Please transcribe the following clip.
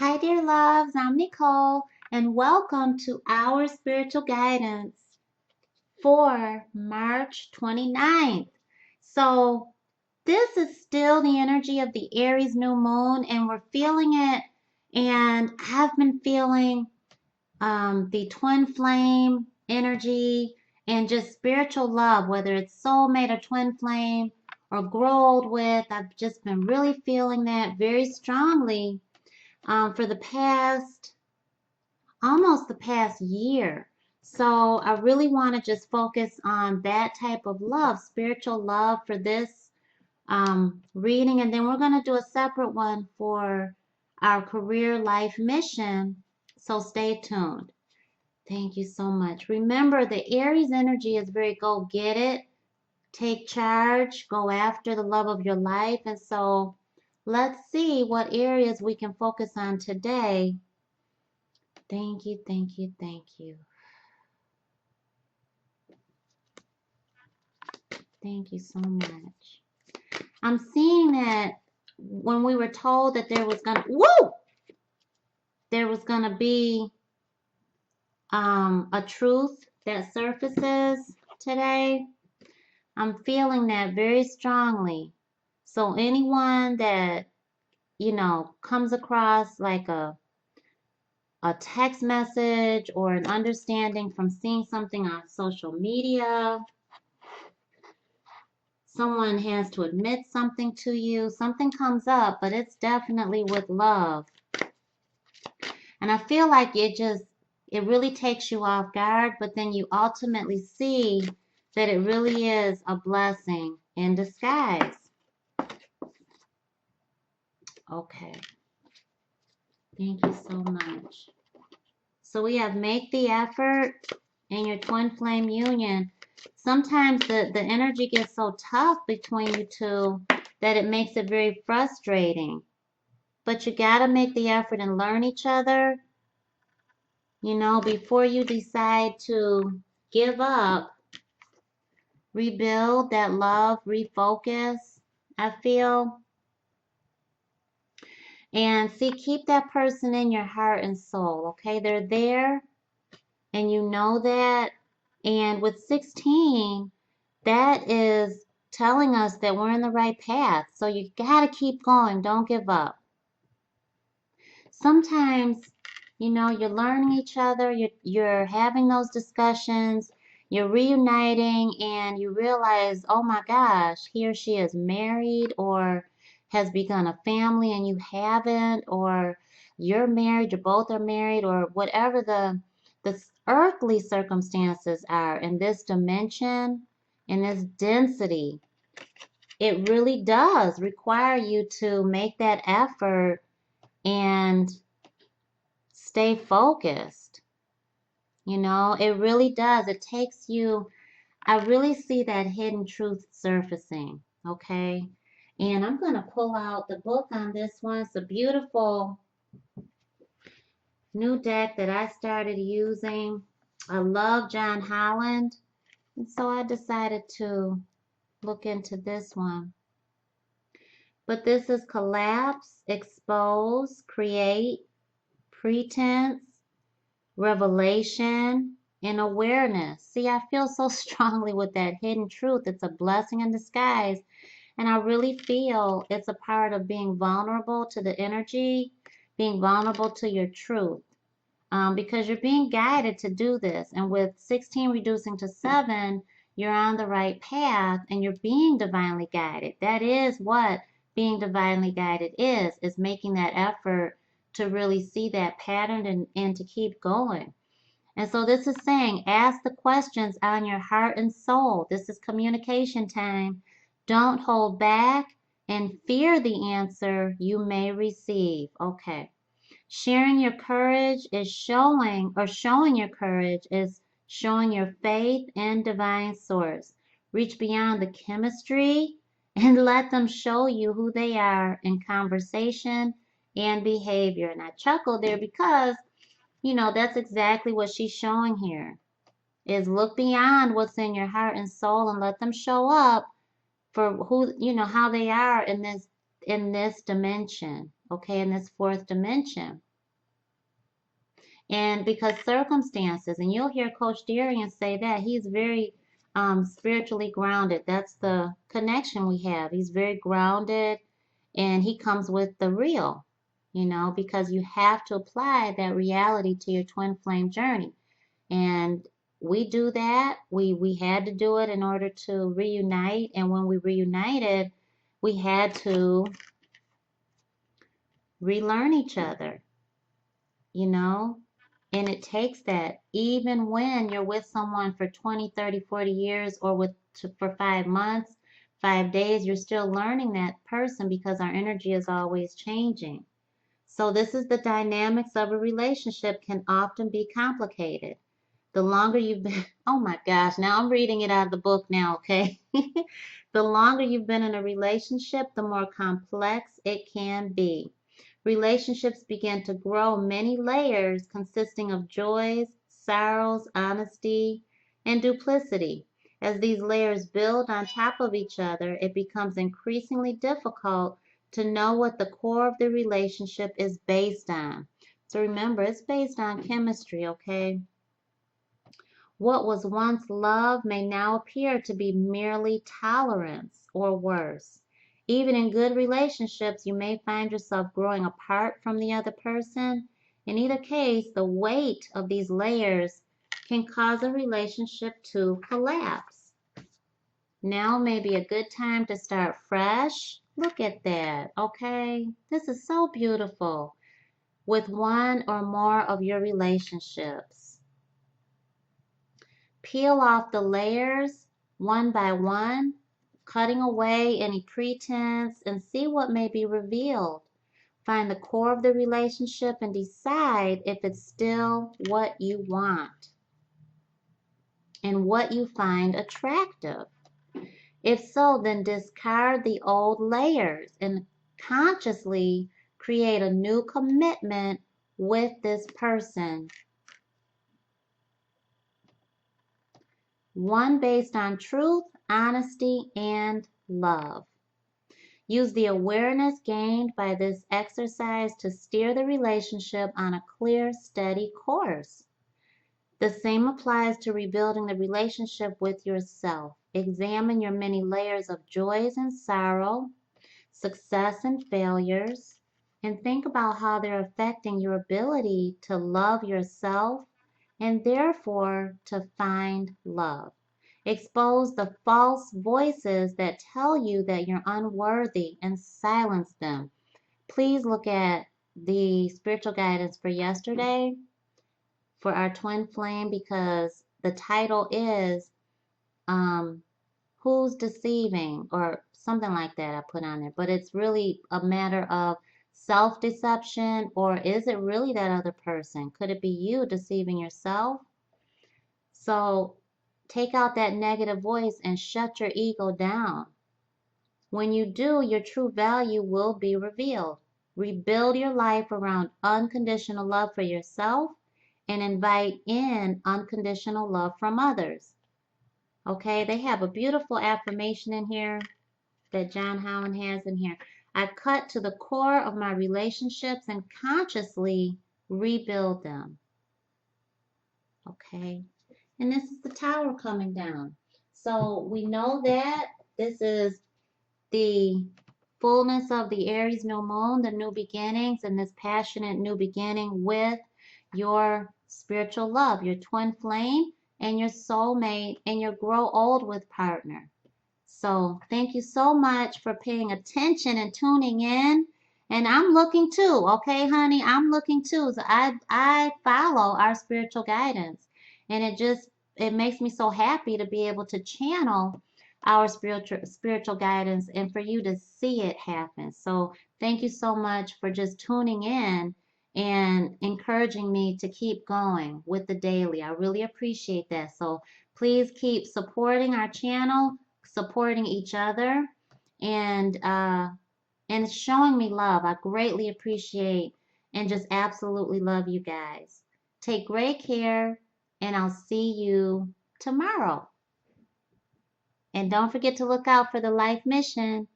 Hi, dear loves. I'm Nicole, and welcome to our spiritual guidance for March 29th. So, this is still the energy of the Aries new moon, and we're feeling it. And I've been feeling the twin flame energy and just spiritual love, whether it's soulmate or twin flame or grow old with. I've just been really feeling that very strongly for the past almost the past year. So I really want to just focus on that type of love, spiritual love for this reading. And then we're going to do a separate one for our career life mission. So stay tuned. Thank you so much. Remember, the Aries energy is very go get it, take charge, go after the love of your life. And so let's see what areas we can focus on today. Thank you, thank you, thank you. Thank you so much. I'm seeing that when we were told that there was gonna be a truth that surfaces today. I'm feeling that very strongly. So anyone that comes across like a text message or an understanding from seeing something on social media, someone has to admit something to you, something comes up, but it's definitely with love. And I feel like it really takes you off guard, but then you ultimately see that it really is a blessing in disguise. Okay. Thank you so much. So we have make the effort in your twin flame union. Sometimes the energy gets so tough between you two that it makes it very frustrating. But you got to make the effort and learn each other, before you decide to give up. Rebuild that love, refocus, I feel. And see, keep that person in your heart and soul, okay? They're there, and you know that. And with 16, that is telling us that we're in the right path. So you got to keep going. Don't give up. Sometimes, you're learning each other, you're having those discussions, you're reuniting, and you realize, oh my gosh, he or she is married or has begun a family and you haven't, or you're married, you both are married, or whatever the earthly circumstances are in this dimension, in this density. It really does require you to make that effort and stay focused. It really does. It takes you, I really see that hidden truth surfacing, okay? And I'm going to pull out the book on this one. It's a beautiful new deck that I started using. I love John Holland, and so I decided to look into this one. But this is collapse, expose, create, pretense, revelation, and awareness. See, I feel so strongly with that hidden truth. It's a blessing in disguise. And I really feel it's a part of being vulnerable to the energy, being vulnerable to your truth. Because you're being guided to do this. And with 16 reducing to 7, you're on the right path and you're being divinely guided. That is what being divinely guided is making that effort to really see that pattern and to keep going. And so this is saying, ask the questions on your heart and soul. This is communication time. Don't hold back and fear the answer you may receive. Okay. Sharing your courage is showing your courage is showing your faith in divine source. Reach beyond the chemistry and let them show you who they are in conversation and behavior. And I chuckled there because, that's exactly what she's showing here is look beyond what's in your heart and soul and let them show up for who, how they are in this dimension, okay, in this fourth dimension. And because circumstances, and you'll hear Coach Darian say that he's very spiritually grounded. That's the connection we have. He's very grounded and he comes with the real, because you have to apply that reality to your twin flame journey. And we do that. We had to do it in order to reunite. And when we reunited, we had to relearn each other, you know? And it takes that. Even when you're with someone for 20, 30, 40 years or for 5 months, 5 days, you're still learning that person because our energy is always changing. So this is the dynamics of a relationship can often be complicated. The longer you've been, oh my gosh, now I'm reading it out of the book now, okay? The longer you've been in a relationship, the more complex it can be. Relationships begin to grow many layers consisting of joys, sorrows, honesty, and duplicity. As these layers build on top of each other, it becomes increasingly difficult to know what the core of the relationship is based on. So remember, it's based on chemistry, okay? What was once love may now appear to be merely tolerance or worse. Even in good relationships, you may find yourself growing apart from the other person. In either case, the weight of these layers can cause a relationship to collapse. Now may be a good time to start fresh. Look at that, okay? This is so beautiful with one or more of your relationships. Peel off the layers one by one, cutting away any pretense and see what may be revealed. Find the core of the relationship and decide if it's still what you want and what you find attractive. If so, then discard the old layers and consciously create a new commitment with this person. One based on truth, honesty, and love. Use the awareness gained by this exercise to steer the relationship on a clear, steady course. The same applies to rebuilding the relationship with yourself. Examine your many layers of joys and sorrow, success and failures, and think about how they're affecting your ability to love yourself and therefore to find love. Expose the false voices that tell you that you're unworthy and silence them. Please look at the spiritual guidance for yesterday for our twin flame because the title is um, Who's Deceiving or something like that I put on there. But it's really a matter of self-deception, or is it really that other person? Could it be you deceiving yourself? So take out that negative voice and shut your ego down. When you do, your true value will be revealed. Rebuild your life around unconditional love for yourself and invite in unconditional love from others. Okay, they have a beautiful affirmation in here that John Howland has in here. I cut to the core of my relationships and consciously rebuild them. Okay, and this is the tower coming down. So we know that this is the fullness of the Aries new moon, the new beginnings, and this passionate new beginning with your spiritual love, your twin flame, and your soulmate, and your grow old with partner. So thank you so much for paying attention and tuning in. And I'm looking too, okay, honey? I'm looking too. So I follow our spiritual guidance. And it makes me so happy to be able to channel our spiritual guidance and for you to see it happen. So thank you so much for just tuning in and encouraging me to keep going with the daily. I really appreciate that. So please keep supporting our channel, supporting each other, and showing me love. I greatly appreciate and just absolutely love you guys. Take great care, and I'll see you tomorrow. And don't forget to look out for the life mission.